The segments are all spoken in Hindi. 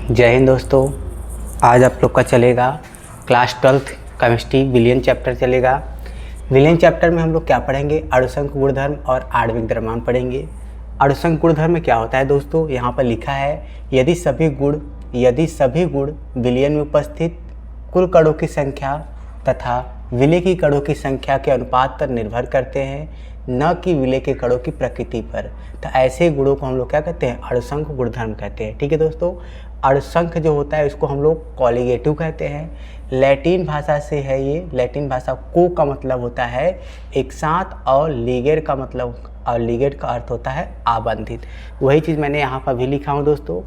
जय हिंद दोस्तों। आज आप लोग का चलेगा क्लास 12th केमिस्ट्री विलियन चैप्टर चलेगा। विलियन चैप्टर में हम लोग क्या पढ़ेंगे? अणुसंख गुणधर्म और आणविक द्रव्यमान पढ़ेंगे। अणुसंख गुणधर्म में क्या होता है दोस्तों? यहाँ पर लिखा है यदि सभी गुण विलयन में उपस्थित कुल कणों की संख्या तथा विलय की कणों की संख्या के अनुपात पर निर्भर करते हैं, न कि विलय के कणों की प्रकृति पर, तो ऐसे गुणों को हम लोग क्या कहते हैं? अणुसंख गुणधर्म कहते हैं। ठीक है दोस्तों। अणुसंख जो होता है उसको हम लोग कॉलिगेटिव कहते हैं। लैटिन भाषा से है ये। लैटिन भाषा को का मतलब होता है एक साथ, और लीगेट का मतलब, और लीगेट का अर्थ होता है आबंधित। वही चीज़ मैंने यहाँ पर भी लिखा हूँ दोस्तों।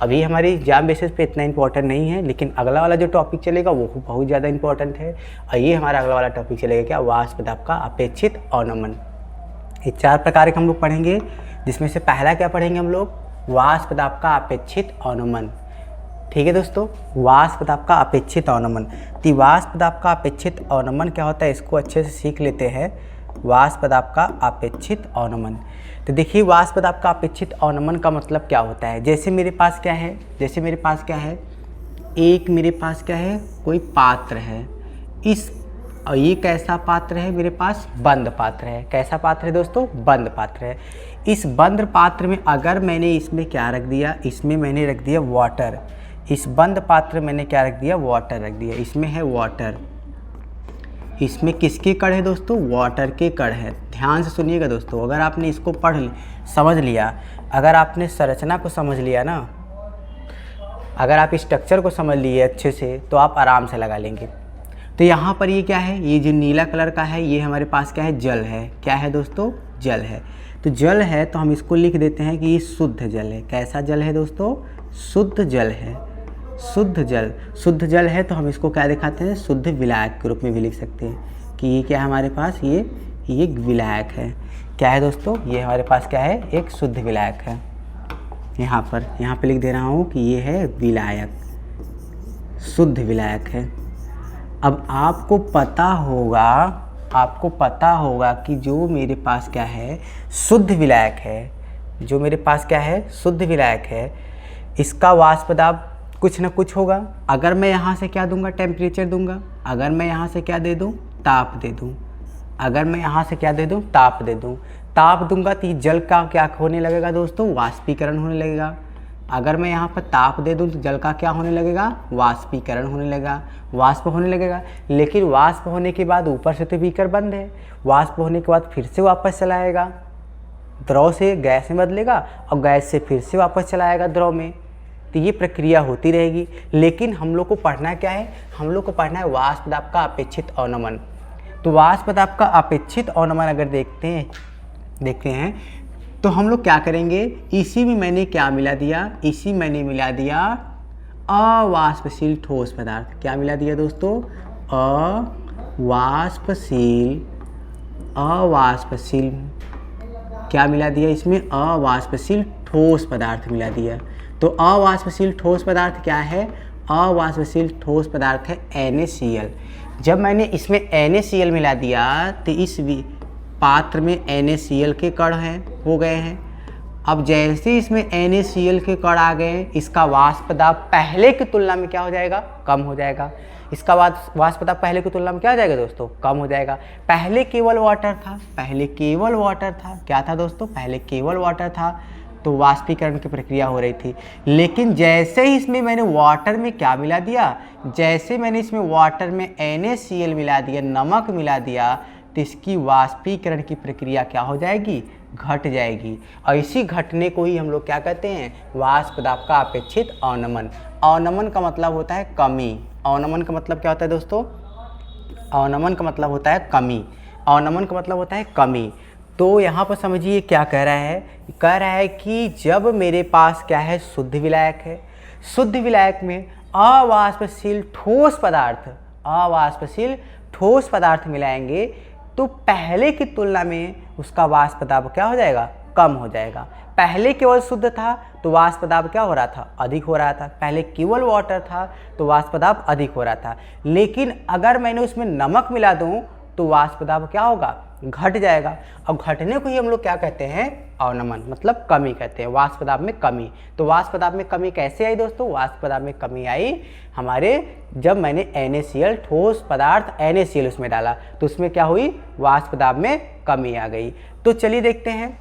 अभी हमारी एग्जाम बेसिस पे इतना इंपॉर्टेंट नहीं है, लेकिन अगला वाला जो टॉपिक चलेगा वो बहुत ज़्यादा इंपॉर्टेंट है। और ये हमारा अगला वाला टॉपिक चलेगा क्या? वाष्प दाब का अपेक्षित अवनमन। ये 4 प्रकार के हम लोग पढ़ेंगे, जिसमें से पहला क्या पढ़ेंगे हम लोग? वाष्प दाब का अपेक्षित अवनमन। ठीक है दोस्तों, वाष्प दाब का अपेक्षित अवनमन। तो वाष्प दाब का अपेक्षित अवनमन क्या होता है, इसको अच्छे से सीख लेते हैं। वाष्प दाब का अपेक्षित अवनमन। तो देखिए, वाष्प दाब का अपेक्षित अवनमन का मतलब क्या होता है? जैसे मेरे पास क्या है, एक मेरे पास क्या है, कोई पात्र है। और ये कैसा पात्र है? मेरे पास बंद पात्र है। कैसा पात्र है दोस्तों? बंद पात्र है। इस बंद पात्र में अगर मैंने इसमें क्या रख दिया, इसमें मैंने रख दिया वाटर। इस बंद पात्र में मैंने क्या रख दिया? वाटर रख दिया। इसमें है वाटर। इसमें किसके कण है दोस्तों? वाटर के कण है। ध्यान से सुनिएगा दोस्तों, अगर आपने इसको समझ लिया, अगर आपने संरचना को समझ लिया ना, अगर आप स्ट्रक्चर को समझ लिए अच्छे से, तो आप आराम से लगा लेंगे। तो यहाँ पर ये क्या है? ये जो नीला कलर का है, ये हमारे पास क्या है? जल है। क्या है दोस्तों? जल है। तो जल है तो हम इसको लिख देते हैं कि ये शुद्ध जल है। कैसा जल है दोस्तों? शुद्ध जल है। शुद्ध जल है तो हम इसको क्या दिखाते हैं? शुद्ध विलायक के रूप में भी लिख सकते हैं कि ये क्या है हमारे पास? ये विलायक है। क्या है दोस्तों? ये हमारे पास क्या है? एक शुद्ध विलायक है। यहाँ पे लिख दे रहा हूँ कि ये है विलायक, शुद्ध विलायक है। अब आपको पता होगा कि जो मेरे पास क्या है? शुद्ध विलायक है। जो मेरे पास क्या है? शुद्ध विलायक है। इसका वाष्प दाब कुछ ना कुछ होगा। अगर मैं यहाँ से क्या दूंगा? टेम्परेचर दूंगा। अगर मैं यहाँ से क्या दे दूँ? ताप दे दूँ। अगर मैं यहाँ से क्या दे दूँ? ताप दे दूँ। ताप दूंगा तो जल का क्या होने लगेगा दोस्तों? वाष्पीकरण होने लगेगा। अगर मैं यहाँ पर ताप दे दूँ तो जल का क्या होने लगेगा? वाष्पीकरण होने लगेगा, वाष्प होने लगेगा। लेकिन वाष्प होने के बाद ऊपर से तो बीकर बंद है, वाष्प होने के बाद फिर से वापस चला आएगा, द्रव से गैस में बदलेगा और गैस से फिर से वापस चला आएगा द्रव में। तो ये प्रक्रिया होती रहेगी। लेकिन हम लोग को पढ़ना क्या है? हम लोग को पढ़ना है वाष्प दाब का अपेक्षित अवनमन। तो वाष्प दाब का अपेक्षित अवनमन अगर देखते हैं तो हम लोग क्या करेंगे? इसी में मैंने क्या मिला दिया? इसी मैंने मिला दिया अवाष्पशील ठोस पदार्थ। क्या मिला दिया दोस्तों? अवाष्पशील क्या मिला दिया? इसमें अवाष्पशील ठोस पदार्थ मिला दिया। तो अवाष्पशील ठोस पदार्थ क्या है? अवाष्पशील ठोस पदार्थ है NaCl। जब मैंने इसमें NaCl मिला दिया तो इस पात्र में NaCl के कण हो गए हैं। अब जैसे इसमें NaCl के कण आ गए, इसका वाष्प दाब पहले की तुलना में क्या हो जाएगा? कम हो जाएगा। इसका वाष्प दाब पहले की तुलना में क्या हो जाएगा दोस्तों? कम हो जाएगा। पहले केवल वाटर था। क्या था दोस्तों? पहले केवल वाटर था, तो वाष्पीकरण की प्रक्रिया हो रही थी। लेकिन जैसे ही इसमें मैंने वाटर में क्या मिला दिया? जैसे मैंने इसमें वाटर में NaCl मिला दिया, नमक मिला दिया, तो इसकी वाष्पीकरण की प्रक्रिया क्या हो जाएगी? घट जाएगी। और इसी घटने को ही हम लोग क्या कहते हैं? वाष्प दाब का अपेक्षित अवनमन। अवनमन का मतलब होता है कमी। अवनमन का मतलब क्या होता है दोस्तों? अवनमन का मतलब होता है कमी। अवनमन का मतलब होता है कमी। तो यहाँ पर समझिए क्या कह रहा है? कह रहा है कि जब मेरे पास क्या है? शुद्ध विलायक है। शुद्ध विलायक में अवाष्पशील ठोस पदार्थ मिलाएंगे तो पहले की तुलना में उसका वाष्प दाब क्या हो जाएगा? कम हो जाएगा। पहले केवल शुद्ध था तो वाष्प दाब क्या हो रहा था? अधिक हो रहा था। पहले केवल वाटर था तो वाष्प दाब अधिक हो रहा था। लेकिन अगर मैंने उसमें नमक मिला दूं तो वाष्प दाब क्या होगा? घट जाएगा। अब घटने को ही हम लोग क्या कहते हैं, अवनमन, मतलब कमी कहते हैं, वाष्प दाब में कमी। तो वाष्प दाब में कमी कैसे आई दोस्तों, वाष्प दाब में कमी आई हमारे जब मैंने NaCl ठोस पदार्थ NaCl उसमें डाला तो उसमें क्या हुई, वाष्प दाब में कमी आ गई। तो चलिए देखते हैं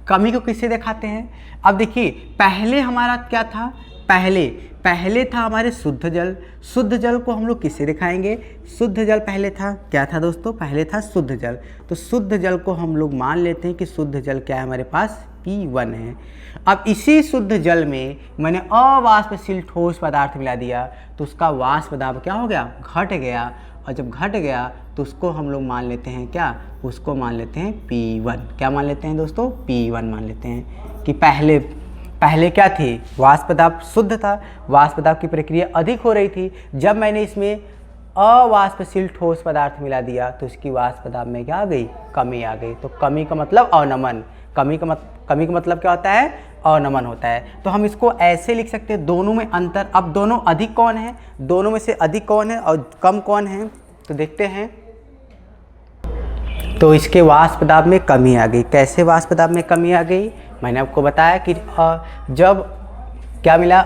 कमी को किससे दिखाते हैं। अब देखिए पहले हमारा क्या था, पहले था हमारे शुद्ध जल। शुद्ध जल को हम लोग किससे दिखाएंगे, शुद्ध जल पहले था, क्या था दोस्तों, पहले था शुद्ध जल। तो शुद्ध जल को हम लोग मान लेते हैं कि शुद्ध जल क्या है हमारे पास, P1 है। अब इसी शुद्ध जल में मैंने अवाष्पशील ठोस पदार्थ मिला दिया तो उसका वाष्प दाब क्या हो गया, घट गया। और जब घट गया तो उसको हम लोग मान लेते हैं क्या, उसको मान लेते हैं P1। क्या मान लेते हैं दोस्तों, P1 मान लेते हैं कि पहले क्या थी, वाष्प दाब शुद्ध था, वाष्प दाब की प्रक्रिया अधिक हो रही थी। जब मैंने इसमें अवाष्पशील ठोस पदार्थ मिला दिया तो उसकी वाष्प दाब में क्या आ गई, कमी आ गई। तो कमी का मतलब अवनमन, कमी का मतलब क्या होता है, अवनमन होता है। तो हम इसको ऐसे लिख सकते हैं, दोनों में अंतर। अब दोनों अधिक कौन है, दोनों में से अधिक कौन है और कम कौन है, तो देखते हैं। तो इसके वाष्प दाब में कमी आ गई। कैसे वाष्प दाब में कमी आ गई, मैंने आपको बताया कि जब क्या मिला,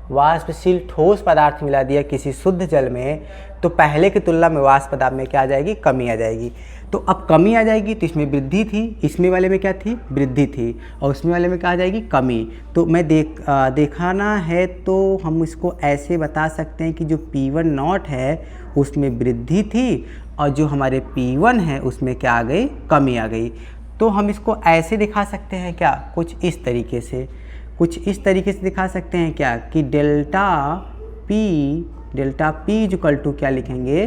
अवाष्पशील ठोस पदार्थ मिला दिया किसी शुद्ध जल में तो पहले की तुलना में वाष्प दाब में क्या आ जाएगी, कमी आ जाएगी। तो अब कमी आ जाएगी तो इसमें वृद्धि थी, इसमें वाले में क्या थी, वृद्धि थी, और उसमें वाले में क्या आ जाएगी, कमी। तो मैं दिखाना है तो हम इसको ऐसे बता सकते हैं कि जो P1 नॉट है उसमें वृद्धि थी और जो हमारे P1 है उसमें क्या आ गई, कमी आ गई। तो हम इसको ऐसे दिखा सकते हैं क्या, कुछ इस तरीके से दिखा सकते हैं क्या कि डेल्टा P इक्वल टू क्या लिखेंगे,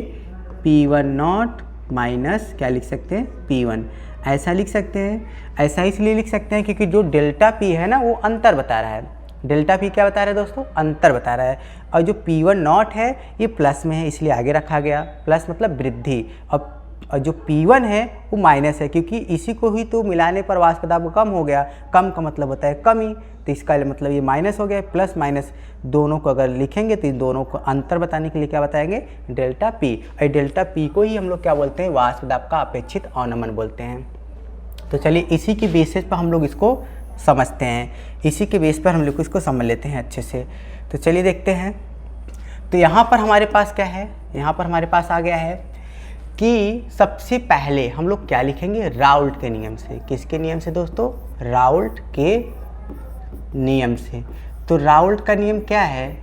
P1 नॉट माइनस क्या लिख सकते हैं, P1। ऐसा लिख सकते हैं, ऐसा इसलिए लिख सकते हैं क्योंकि जो डेल्टा P है ना वो अंतर बता रहा है। डेल्टा P क्या बता रहा है दोस्तों, अंतर बता रहा है। और जो P1 नॉट है ये प्लस में है इसलिए आगे रखा गया, प्लस मतलब वृद्धि। और जो P1 है वो माइनस है क्योंकि इसी को ही तो मिलाने पर वाष्प दाब कम हो गया। कम का मतलब होता है कमी, तो इसका मतलब ये माइनस हो गया। प्लस माइनस दोनों को अगर लिखेंगे तो इन दोनों को अंतर बताने के लिए क्या बताएंगे, डेल्टा P। और डेल्टा P को ही हम लोग क्या बोलते हैं, वाष्प दाब का अपेक्षित अवनमन बोलते हैं। तो चलिए इसी की बेसिस पर हम लोग इसको समझते हैं, इसी के बेस पर हम लोग इसको समझ लेते हैं अच्छे से। तो चलिए देखते हैं। तो यहाँ पर हमारे पास क्या है, यहाँ पर हमारे पास आ गया है कि सबसे पहले हम लोग क्या लिखेंगे, राउल्ट के नियम से। किसके नियम से दोस्तों, राउल्ट के नियम से। तो राउल्ट का नियम क्या है,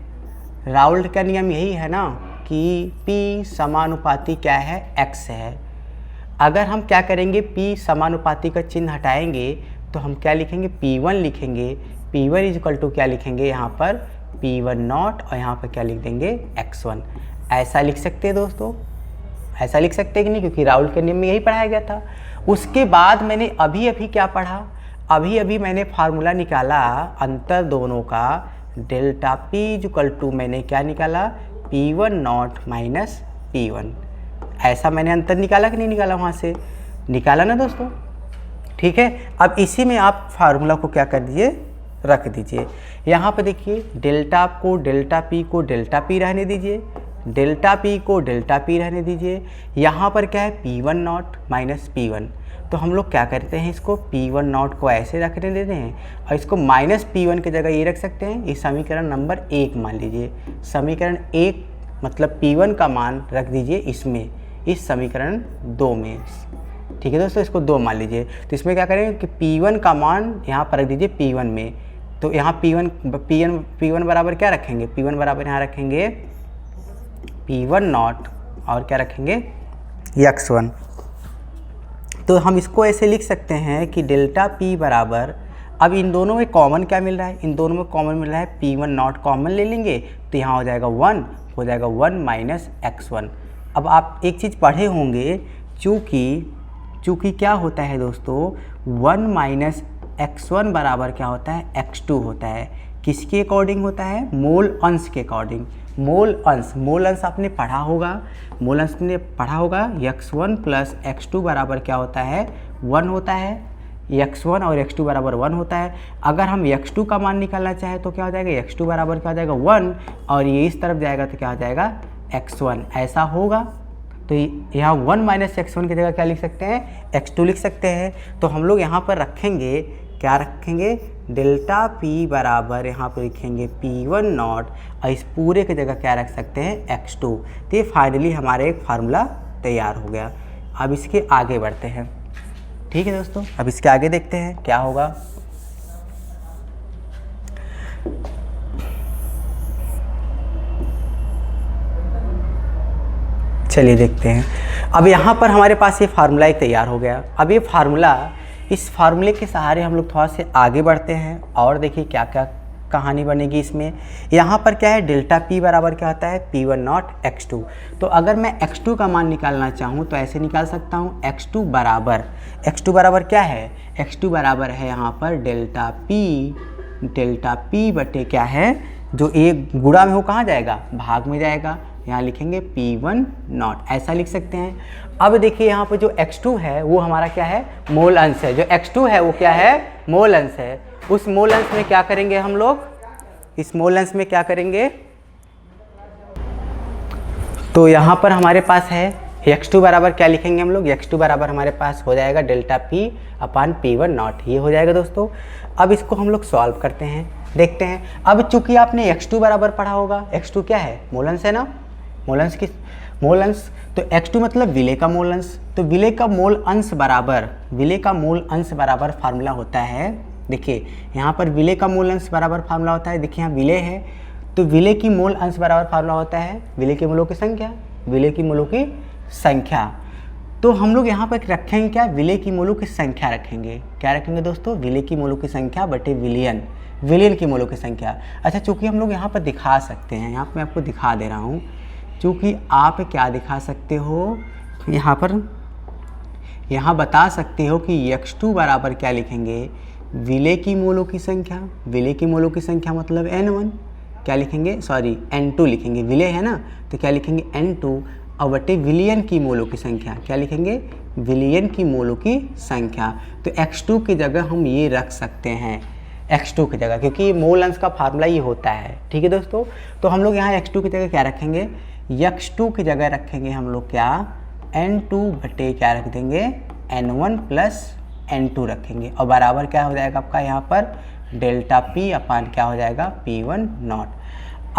राउल्ट का नियम यही है ना कि P समानुपाती क्या है, X है। अगर हम क्या करेंगे, P समानुपाती का चिन्ह हटाएंगे तो हम क्या लिखेंगे, P1 लिखेंगे। P1 इक्वल टू क्या लिखेंगे यहाँ पर, P1 नॉट, और यहाँ पर क्या लिख देंगे, X1। ऐसा लिख सकते हैं दोस्तों, ऐसा लिख सकते हैं कि नहीं, क्योंकि राउल्ट के नियम में यही पढ़ाया गया था। उसके बाद मैंने अभी क्या पढ़ा, अभी मैंने फार्मूला निकाला अंतर दोनों का, डेल्टा P इक्वल टू मैंने क्या निकाला, P1 नॉट माइनस P1। ऐसा मैंने अंतर निकाला कि नहीं निकाला, वहाँ से निकाला ना दोस्तों, ठीक है। अब इसी में आप फार्मूला को क्या कर दीजिए, रख दीजिए। यहाँ पे देखिए डेल्टा P को डेल्टा P रहने दीजिए, डेल्टा P को डेल्टा P रहने दीजिए। यहाँ पर क्या है, P1 नॉट माइनस P1। तो हम लोग क्या करते हैं, इसको P1 नॉट को ऐसे रखने देते हैं और इसको माइनस P1 की जगह ये रख सकते हैं। ये समीकरण नंबर 1 मान लीजिए, समीकरण 1 मतलब P1 का मान रख दीजिए इसमें, इस समीकरण 2 में, ठीक है दोस्तों। इसको 2 मान लीजिए। तो इसमें क्या करेंगे कि P1 का मान यहाँ पर रख दीजिए P1 में। तो यहाँ P1 बराबर क्या रखेंगे, P1 बराबर यहाँ रखेंगे P1 नॉट और क्या रखेंगे, X1। तो हम इसको ऐसे लिख सकते हैं कि डेल्टा P बराबर, अब इन दोनों में कॉमन क्या मिल रहा है, इन दोनों में कॉमन मिल रहा है P1 नॉट कॉमन ले लेंगे तो यहाँ हो जाएगा 1, हो जाएगा 1 माइनस X1। अब आप एक चीज़ पढ़े होंगे, चूँकि क्या होता है दोस्तों, 1 माइनस X1 बराबर क्या होता है, X2 होता है। किसके अकॉर्डिंग होता है, मोल अंश के अकॉर्डिंग। मोल अंश आपने पढ़ा होगा, मोल अंश ने पढ़ा होगा, X1 प्लस X2 बराबर क्या होता है, 1 होता है। X1 और X2 बराबर 1 होता है। अगर हम X2 का मान निकालना चाहें तो क्या हो जाएगा, X2 बराबर क्या हो जाएगा 1, और ये इस तरफ जाएगा तो क्या हो जाएगा X1। ऐसा होगा, तो यहाँ 1 माइनस x1 की जगह क्या लिख सकते हैं, x2 लिख सकते हैं। तो हम लोग यहाँ पर रखेंगे, क्या रखेंगे, डेल्टा p बराबर यहाँ पर लिखेंगे p1 नॉट, और इस पूरे की जगह क्या रख सकते हैं, x2। तो ये फाइनली हमारे एक फार्मूला तैयार हो गया। अब इसके आगे बढ़ते हैं। ठीक है दोस्तों, अब इसके आगे देखते हैं क्या होगा। चलिए देखते हैं। अब यहाँ पर हमारे पास ये फार्मूला एक तैयार हो गया। अब ये फार्मूला, इस फार्मूले के सहारे हम लोग थोड़ा से आगे बढ़ते हैं और देखिए क्या क्या कहानी बनेगी इसमें। यहाँ पर क्या है, डेल्टा p बराबर क्या होता है, p1 नॉट x2। तो अगर मैं x2 का मान निकालना चाहूँ तो ऐसे निकाल सकता हूँ, x2 बराबर क्या है, x2 बराबर है यहाँ पर डेल्टा p बटे क्या है, जो एक गुणा में हो कहाँ जाएगा, भाग में जाएगा। यहाँ लिखेंगे p1 नॉट, ऐसा लिख सकते हैं। अब देखिए यहाँ पर जो x2 है वो हमारा क्या है, मोल अंश है। जो x2 है वो क्या है, मोल अंश है। उस मोल अंश में क्या करेंगे हम लोग, इस मोल अंश में क्या करेंगे, तो यहाँ पर हमारे पास है x2 बराबर क्या लिखेंगे हम लोग, x2 बराबर हमारे पास हो जाएगा delta p upon p1 not, ये हो जाएगा दोस्तों। अब इसको हम लोग सॉल्व करते हैं, देखते हैं। अब चूंकि आपने x2 बराबर पढ़ा होगा, x2 क्या है, मोल अंश है ना, मोल अंश, तो x2 मतलब विलेय का मोल अंश। तो विलेय का मोल अंश बराबर फार्मूला होता है, देखिए यहाँ पर विलेय का मूल अंश बराबर फार्मूला होता है। देखिए यहाँ विलेय है तो विलेय की मूल अंश बराबर फार्मूला होता है विलेय के मूलों की संख्या। तो हम लोग यहाँ पर रखेंगे क्या, विलेय की मूलों की संख्या रखेंगे। क्या रखेंगे दोस्तों, विलेय की मूलों की संख्या बटे विलेयन की मूलों की संख्या। अच्छा, चूँकि हम लोग यहाँ पर दिखा सकते हैं, यहाँ पर मैं आपको दिखा दे रहा हूँ, चूँकि आप क्या दिखा सकते हो यहाँ बता सकते हो कि x2 बराबर क्या लिखेंगे, विलेय की मूलों की संख्या मतलब n1, क्या लिखेंगे, सॉरी n2 लिखेंगे, विलेय है ना तो क्या लिखेंगे n2, और बटे विलियन की मूलों की संख्या, क्या लिखेंगे, विलियन की मूलों की संख्या। तो x2 की जगह हम ये रख सकते हैं, x2 की जगह, क्योंकि मोल अंश का फार्मूला ये होता है। ठीक है दोस्तों, तो हम लोग यहाँ x2 की जगह क्या रखेंगे, x2 की जगह रखेंगे हम लोग क्या, n2 बटे क्या रख देंगे, n1 प्लस n2 रखेंगे, और बराबर क्या हो जाएगा आपका यहाँ पर डेल्टा p अपान क्या हो जाएगा, p1 नॉट।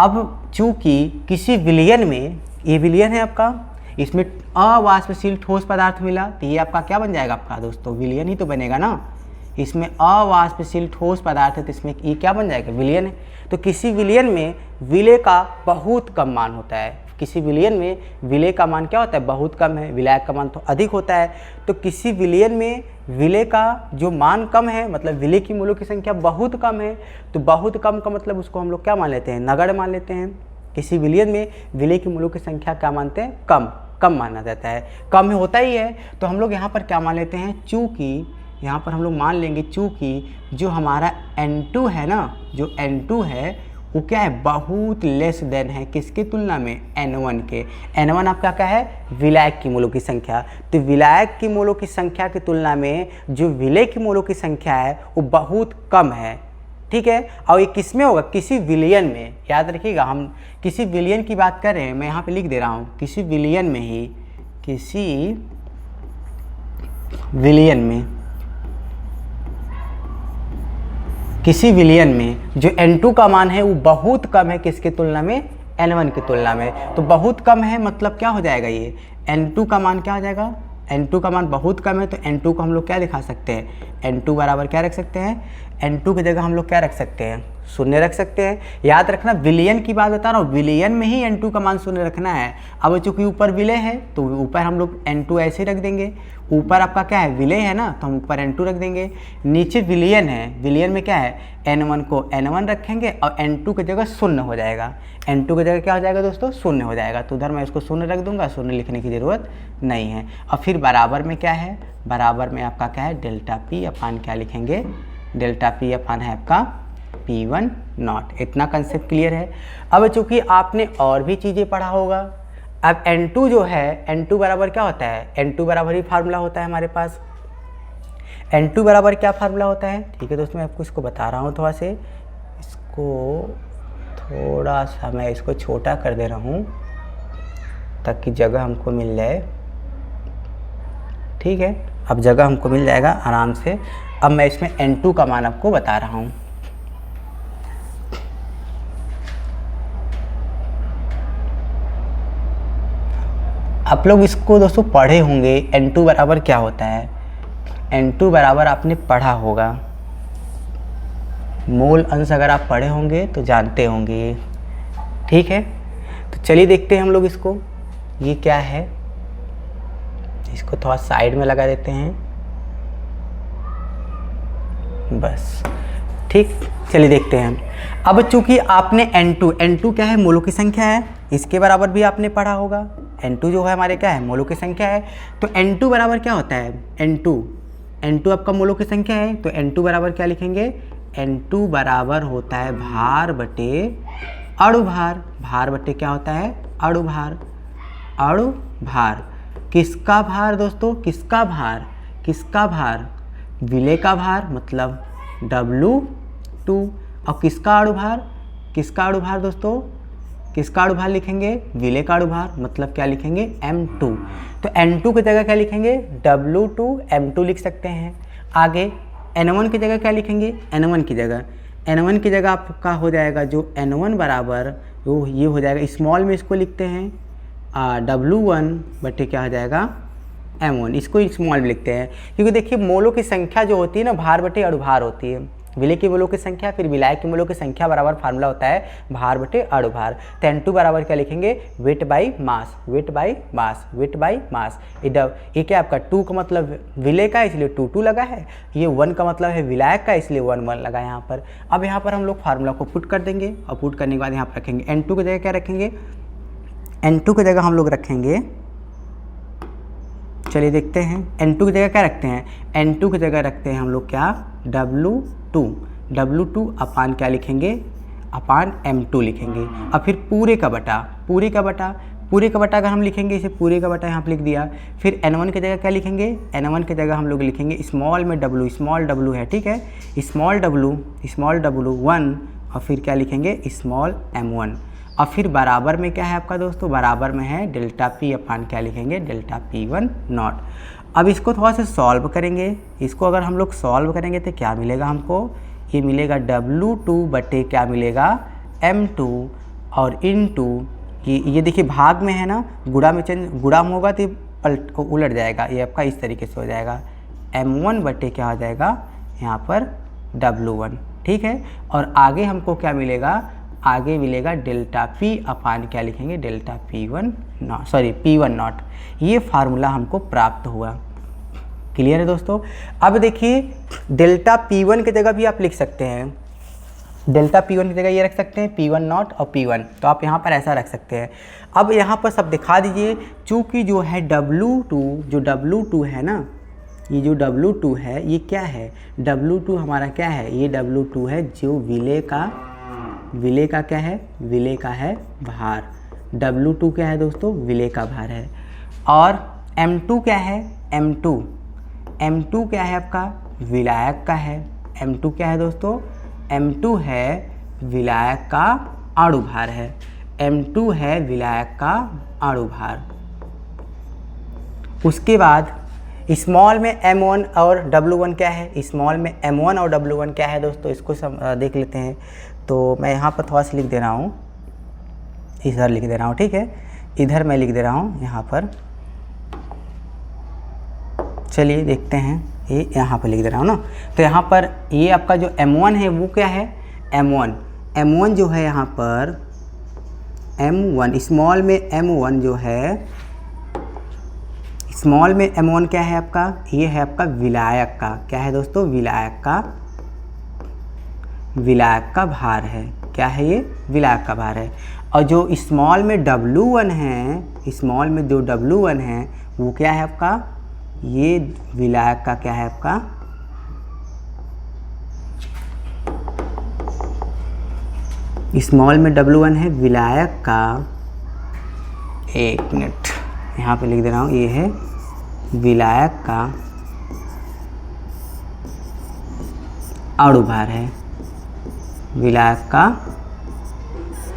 अब चूँकि किसी विलयन में, ये विलयन है आपका, इसमें अवाष्पशील ठोस पदार्थ मिला, तो ये आपका क्या बन जाएगा आपका दोस्तों, विलयन ही तो बनेगा ना। इसमें अवाष्पशील ठोस पदार्थ है तो इसमें ये क्या बन जाएगा, विलयन है। तो किसी विलयन में विलेय का बहुत कम मान होता है, किसी विलयन में विलेय का मान क्या होता है, बहुत कम है, विलायक का मान तो अधिक होता है। तो किसी विलयन में विलेय का जो मान कम है, मतलब विलेय की मूलों की संख्या बहुत कम है, तो बहुत कम का मतलब उसको हम लोग क्या मान लेते हैं, नगण्य मान लेते हैं। किसी विलयन में विलेय की मूलों की संख्या क्या मानते हैं, कम माना जाता है, कम होता ही है। तो हम लोग यहाँ पर क्या मान लेते हैं, चूँकि यहाँ पर हम लोग मान लेंगे चूँकि जो हमारा n2 है ना, जो n2 है वो क्या है, बहुत लेस देन है किसकी तुलना में, n1 के। n1 आपका क्या है, विलायक की मूलों की संख्या। तो विलायक की मूलों की संख्या की तुलना में जो विलेय की मूलों की संख्या है वो बहुत कम है। ठीक है, और ये किस में होगा, किसी विलयन में। याद रखिएगा, हम किसी विलयन की बात कर रहे हैं, मैं यहाँ पे लिख दे रहा हूँ, किसी विलयन में ही, किसी विलयन में जो n2 का मान है वो बहुत कम है किसकी तुलना में, n1 की तुलना में। तो बहुत कम है मतलब क्या हो जाएगा, ये n2 का मान क्या हो जाएगा, n2 का मान बहुत कम है, तो n2 को हम लोग क्या दिखा सकते हैं, n2 बराबर क्या रख सकते हैं, n2 की जगह हम लोग क्या रख सकते हैं, शून्य रख सकते हैं। याद रखना, विलयन की बात बता रहा हूँ, विलयन में ही n2 का मान शून्य रखना है। अब चूंकि ऊपर विलेय है तो ऊपर हम लोग n2 ऐसे ही रख देंगे, ऊपर आपका क्या है, विलेय है ना, तो हम ऊपर n2 रख देंगे। नीचे विलयन है, विलयन में क्या है, n1 को n1 रखेंगे और n2 की जगह शून्य हो जाएगा, n2 की जगह क्या हो जाएगा दोस्तों, शून्य हो जाएगा। तो उधर मैं इसको शून्य रख दूंगा, शून्य लिखने की ज़रूरत नहीं है। और फिर बराबर में क्या है, बराबर में आपका क्या है, डेल्टा p अपान क्या लिखेंगे, डेल्टा p अपान है आपका p1 नॉट। इतना कंसेप्ट क्लियर है। अब चूंकि आपने और भी चीज़ें पढ़ा होगा, अब n2 जो है, n2 बराबर क्या होता है, n2 बराबर ही फार्मूला होता है हमारे पास। n2 बराबर क्या फार्मूला होता है, ठीक है दोस्तों, मैं आपको इसको बता रहा हूँ थोड़ा से, इसको थोड़ा सा मैं इसको छोटा कर दे रहा हूँ। ताकि जगह हमको मिल जाए। ठीक है, अब जगह हमको मिल जाएगा आराम से। अब मैं इसमें n2 का मान आपको बता रहा हूँ। आप लोग इसको दोस्तों पढ़े होंगे, n2 बराबर क्या होता है। n2 बराबर आपने पढ़ा होगा, मोल अंश अगर आप पढ़े होंगे तो जानते होंगे। ठीक है, तो चलिए देखते हैं हम लोग इसको, ये क्या है। इसको थोड़ा साइड में लगा देते हैं बस। ठीक, चलिए देखते हैं। अब चूंकि आपने n2 क्या है, मोलों की संख्या है, इसके बराबर भी आपने पढ़ा होगा। n2 जो है हमारे क्या है, मोलों की संख्या है। तो n2 बराबर क्या होता है, n2 आपका मोलों की संख्या है। तो n2 बराबर क्या लिखेंगे, n2 बराबर होता है भार बटे अणुभार। भार बटे क्या होता है, अणुभार। अणुभार किसका भार दोस्तों, किसका भार, किसका भार, विलेय का भार मतलब W2। और किसका अणुभार, किसका अणुभार दोस्तों, किसका अणुभार लिखेंगे, विलेय का अणुभार मतलब क्या लिखेंगे, M2। तो N2 की जगह क्या लिखेंगे, W2 M2 लिख सकते हैं। आगे N1 की जगह क्या लिखेंगे, N1 की जगह आपका हो जाएगा जो N1 बराबर वो ये हो जाएगा, स्मॉल में इसको लिखते हैं W1 बटे क्या हो जाएगा M1, इसको स्मॉल में लिखते हैं। क्योंकि देखिए मोलों की संख्या जो होती है ना, भार बटे अणुभार होती है। विलेय की मोलों की संख्या फिर विलायक की मोलों की संख्या बराबर फार्मूला होता है भार बटे अणुभार। तो N2 बराबर क्या लिखेंगे, weight by mass, weight by mass, weight by mass. ये क्या आपका 2 का मतलब विलेय का इसलिए 2 लगा है, ये 1 का मतलब है विलायक का इसलिए 1 लगा यहाँ पर। अब यहाँ पर हम लोग फार्मूला को पुट कर देंगे और पुट करने के बाद यहाँ पर रखेंगे N2 की जगह क्या रखेंगे, N2 की जगह हम लोग रखेंगे, चलिए देखते हैं N2 की जगह क्या रखते हैं, N2 की जगह रखते हैं हम लोग क्या W2 अपान क्या लिखेंगे, अपान M2 लिखेंगे। और फिर पूरे का बटा अगर हम लिखेंगे, इसे पूरे का बटा यहाँ पर लिख दिया। फिर N1 की जगह क्या लिखेंगे, N1 की जगह हम लोग लिखेंगे स्मॉल में W, स्मॉल W है, ठीक है, स्मॉल W 1 और फिर क्या लिखेंगे स्मॉल M1। और फिर बराबर में क्या है आपका दोस्तों, बराबर में है डेल्टा P अपान क्या लिखेंगे, डेल्टा P1 नॉट। अब इसको थोड़ा सा सॉल्व करेंगे, इसको अगर हम लोग सॉल्व करेंगे तो क्या मिलेगा हमको, ये मिलेगा W2 बटे क्या मिलेगा M2 और इनटू ये देखिए भाग में है ना, गुणा में गुणा में होगा तो उलट जाएगा, ये आपका इस तरीके से हो जाएगा M1 बटे क्या हो जाएगा यहाँ पर W1। ठीक है, और आगे हमको क्या मिलेगा, आगे मिलेगा डेल्टा P अपान क्या लिखेंगे, डेल्टा P1 नॉट। ये फार्मूला हमको प्राप्त हुआ। क्लियर है दोस्तों। अब देखिए डेल्टा P1 की जगह भी आप लिख सकते हैं, डेल्टा P1 की जगह ये रख सकते हैं P1 नॉट और P1, तो आप यहाँ पर ऐसा रख सकते हैं। अब यहाँ पर सब दिखा दीजिए, चूँकि जो है W2 है ना, ये जो W2 है ये क्या है, W2 हमारा क्या है, ये W2 है जो विलेय का क्या है, विलेय का है भार। W2 क्या है दोस्तों, विलेय का भार है। और M2 क्या है, M2 क्या है आपका, विलायक का है। M2 क्या है दोस्तों, M2 है विलायक का अणुभार है, M2 है विलायक का अणुभार। उसके बाद स्मॉल में M1 और W1 क्या है, स्मॉल में M1 और W1 क्या है दोस्तों, इसको देख लेते हैं। तो मैं यहाँ पर थोड़ा सा लिख दे रहा हूँ, इधर लिख दे रहा हूँ, ठीक है, इधर मैं लिख दे रहा हूँ यहाँ पर। चलिए देखते हैं, ये यहाँ पर लिख दे रहा हूँ ना। तो यहाँ पर ये आपका जो M1 है वो क्या है, M1 जो है यहाँ पर M1 स्मॉल में M1 जो है, स्मॉल में M1 क्या है आपका, ये है आपका विलायक का, क्या है दोस्तों, विलायक का भार है। क्या है ये, विलायक का भार है। और जो स्मॉल में W1 है, स्मॉल में जो W1 है वो क्या है आपका, ये विलायक का क्या है आपका, स्मॉल में W1 है विलायक का, एक मिनट यहाँ पे लिख दे रहा हूँ, ये है विलायक का अणुभार है, विलायक का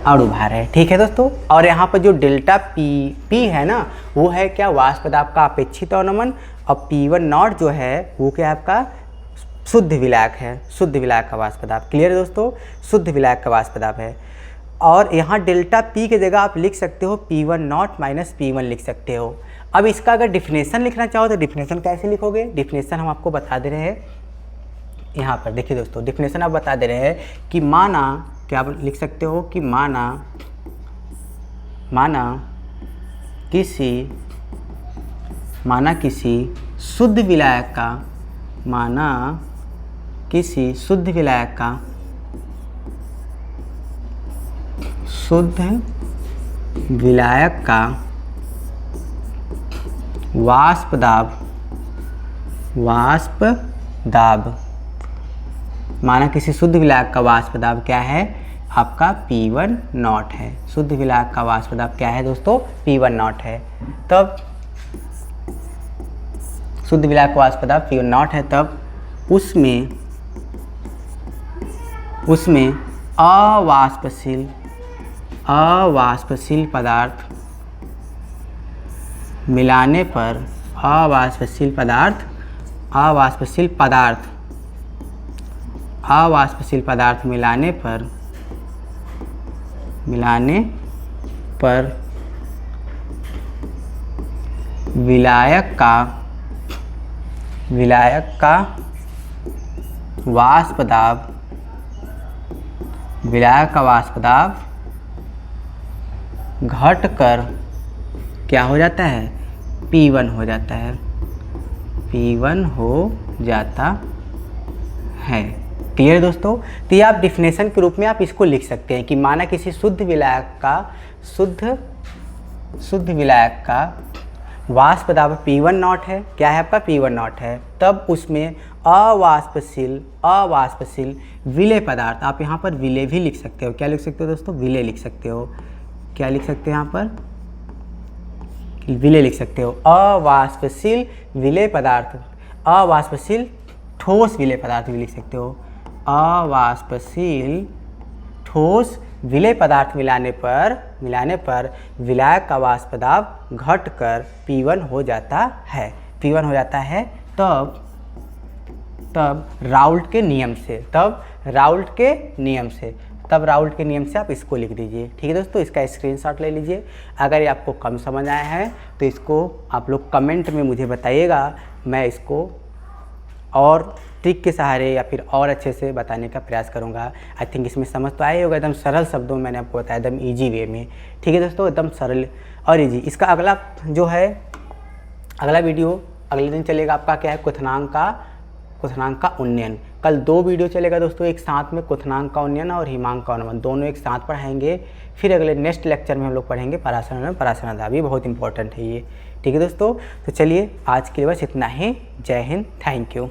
अणुभार है। ठीक है दोस्तों, और यहाँ पर जो डेल्टा पी है ना, वो है क्या, वाष्प दाब का अपेक्षित अवनमन, और P1 नॉट जो है वो क्या है आपका शुद्ध विलायक है, शुद्ध विलायक का वाष्प दाब। क्लियर है दोस्तों, शुद्ध विलायक का वाष्प दाब है। और यहाँ डेल्टा P की जगह आप लिख सकते हो P1 नॉट माइनस P1 लिख सकते हो। अब इसका अगर डिफिनेशन लिखना चाहो तो डिफिनेशन कैसे लिखोगे, डिफिनेशन हम आपको बता दे रहे हैं यहाँ पर। देखिए दोस्तों, डिफिनेशन आप बता दे रहे हैं कि माना, क्या आप लिख सकते हो कि माना किसी शुद्ध विलायक का, वाष्प दाब, माना किसी शुद्ध विलायक का वाष्प दाब क्या है आपका P1 नॉट है। शुद्ध विलायक का वाष्प दाब क्या है दोस्तों, P1 नॉट है। तब शुद्ध विलायक का वाष्प दाब P1 नॉट है, तब उसमें अवाष्पशील पदार्थ मिलाने पर, अवाष्पशील पदार्थ मिलाने पर विलायक का वाष्प दाब घटकर क्या हो जाता है, P1 हो जाता है, P1 हो जाता है। क्लियर है दोस्तों, तो ये आप डिफिनेशन के रूप में आप इसको लिख सकते हैं कि माना किसी शुद्ध विलायक का वाष्प दाब P1 नॉट है, क्या है आपका P1 नॉट है, तब उसमें अवाष्पशील विलेय पदार्थ, आप यहाँ पर विलेय भी लिख सकते हो। क्या लिख सकते हो दोस्तों, विलेय लिख सकते हो। क्या लिख सकते हो यहाँ पर, विलेय लिख सकते हो। अवाष्पशील विलेय पदार्थ, अवाष्पशील ठोस विलेय पदार्थ भी लिख सकते हो। अवाष्पशील ठोस विलेय पदार्थ मिलाने पर विलायक का वाष्प दाब घटकर P1 हो जाता है। तब राउल्ट के नियम से आप इसको लिख दीजिए। ठीक है दोस्तों, इसका स्क्रीनशॉट ले लीजिए। अगर ये आपको कम समझ आया है तो इसको आप लोग कमेंट में मुझे बताइएगा, मैं इसको और ट्रिक के सहारे या फिर और अच्छे से बताने का प्रयास करूंगा। आई थिंक इसमें समझ तो आया होगा, एकदम सरल शब्दों में मैंने आपको बताया, एकदम इजी वे में। ठीक है दोस्तों, एकदम सरल और इजी। इसका अगला वीडियो अगले दिन चलेगा आपका, क्या है, क्वथनांक का उन्नयन। कल 2 वीडियो चलेगा दोस्तों एक साथ में, क्वथनांक का उन्नयन और हिमांक का अवनमन, दोनों एक साथ पढ़ाएंगे। फिर अगले नेक्स्ट लेक्चर में हम लोग पढ़ेंगे पराशरण दाब, ये बहुत इंपॉर्टेंट है ये। ठीक है दोस्तों, तो चलिए आज के लिए बस इतना ही। जय हिंद, थैंक यू।